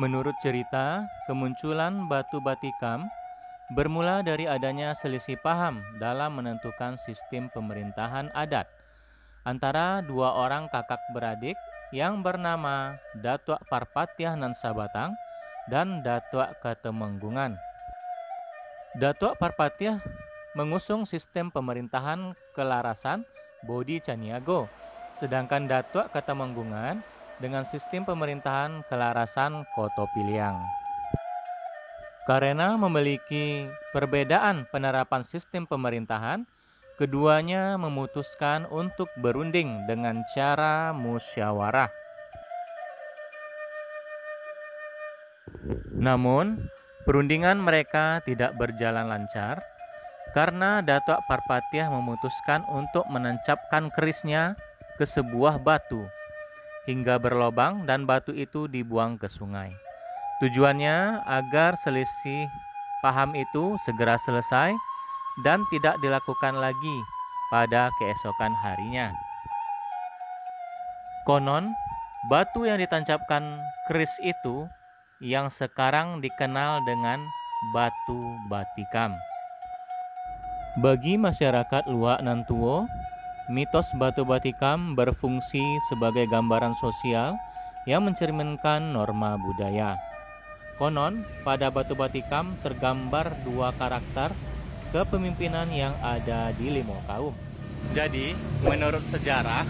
Menurut cerita, kemunculan batu batikam bermula dari adanya selisih paham dalam menentukan sistem pemerintahan adat antara dua orang kakak beradik yang bernama Datuk Parpatiah Nan Sabatang dan Datuk Katemenggungan. Datuk Parpatiah mengusung sistem pemerintahan kelarasan Bodi Caniago, sedangkan Datuk Katemenggungan dengan sistem pemerintahan kelarasan Koto Piliang. Karena memiliki perbedaan penerapan sistem pemerintahan, keduanya memutuskan untuk berunding dengan cara musyawarah. Namun, perundingan mereka tidak berjalan lancar karena Datuk Parpatiah memutuskan untuk menancapkan kerisnya ke sebuah batu hingga berlobang dan batu itu dibuang ke sungai. Tujuannya agar selisih paham itu segera selesai dan tidak dilakukan lagi pada keesokan harinya. Konon, batu yang ditancapkan keris itu yang sekarang dikenal dengan batu batikam. Bagi masyarakat Luak Nantuo, mitos batu batikam berfungsi sebagai gambaran sosial yang mencerminkan norma budaya. Konon, pada batu batikam tergambar dua karakter kepemimpinan yang ada di Limo Kaum. Jadi, menurut sejarah,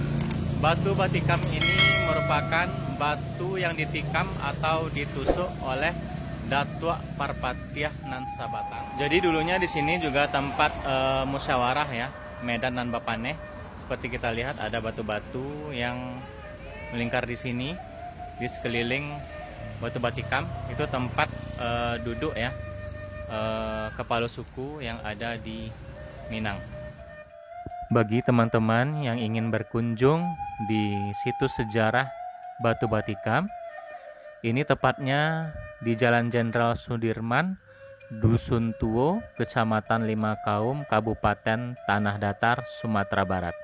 batu batikam ini merupakan batu yang ditikam atau ditusuk oleh Datuk Parpatiah Nan Sabatang. Jadi dulunya di sini juga tempat musyawarah ya, Medan Nan Bapaneh. Seperti kita lihat ada batu-batu yang melingkar di sini, di sekeliling batu batikam. Itu tempat duduk ya, kepala suku yang ada di Minang. Bagi teman-teman yang ingin berkunjung di situs sejarah batu batikam, ini tepatnya di Jalan Jenderal Sudirman, Dusun Tuo, Kecamatan Lima Kaum, Kabupaten Tanah Datar, Sumatera Barat.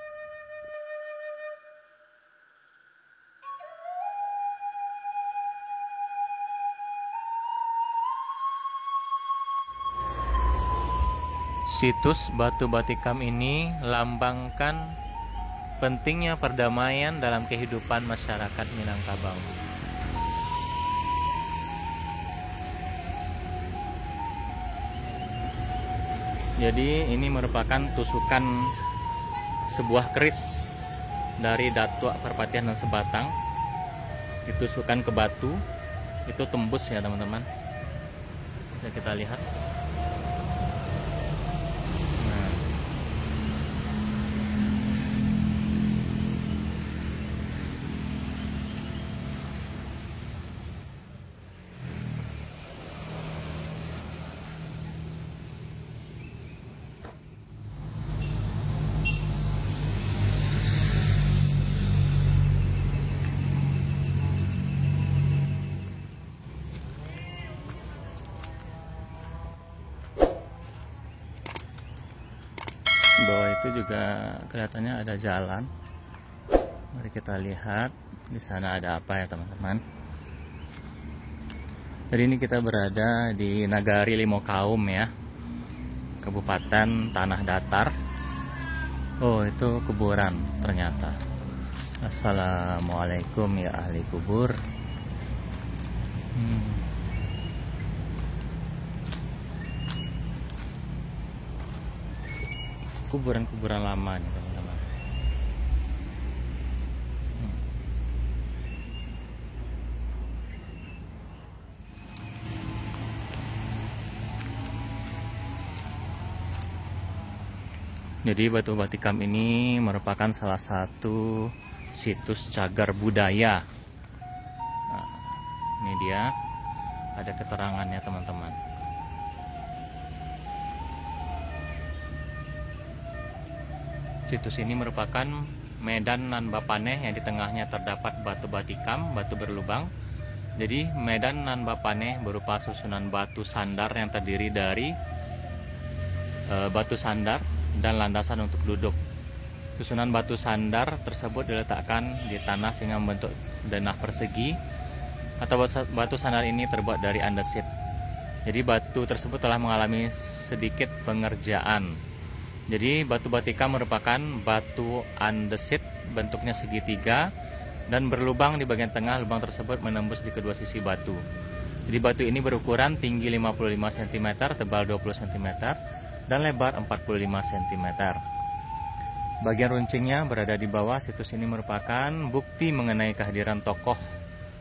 Situs batu batikam ini lambangkan pentingnya perdamaian dalam kehidupan masyarakat Minangkabau. Jadi ini merupakan tusukan sebuah keris dari Datuk Parpatiah Nan Sabatang. Ditusukkan ke batu, itu tembus ya teman-teman. Bisa kita lihat. Bawah itu juga kelihatannya ada jalan. Mari kita lihat di sana ada apa ya teman-teman. Jadi ini kita berada di Nagari Limo Kaum ya, Kabupaten Tanah Datar. Oh, itu kuburan ternyata. Assalamualaikum ya ahli kubur. Kuburan-kuburan lama nih teman-teman. Jadi batu batikam ini merupakan salah satu situs cagar budaya. Nah, ini dia, ada keterangannya teman-teman. Situs ini merupakan Medan Nan Bapaneh yang di tengahnya terdapat batu batikam, batu berlubang. Jadi Medan Nan Bapaneh berupa susunan batu sandar yang terdiri dari batu sandar dan landasan untuk duduk. Susunan batu sandar tersebut diletakkan di tanah sehingga membentuk denah persegi. atau batu sandar ini terbuat dari andesit. Jadi batu tersebut telah mengalami sedikit pengerjaan. Jadi batu batikam merupakan batu andesit, bentuknya segitiga dan berlubang di bagian tengah. Lubang tersebut menembus di kedua sisi batu. Jadi batu ini berukuran tinggi 55 cm, tebal 20 cm, dan lebar 45 cm. Bagian runcingnya berada di bawah. Situs ini merupakan bukti mengenai kehadiran tokoh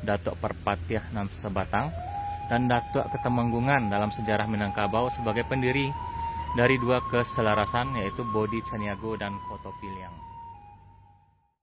Datuk Perpatiah Nan Sebatang dan Datuk Ketemenggungan dalam sejarah Minangkabau sebagai pendiri dari dua keselarasan, yaitu Bodhi Caniago dan Koto Piliang.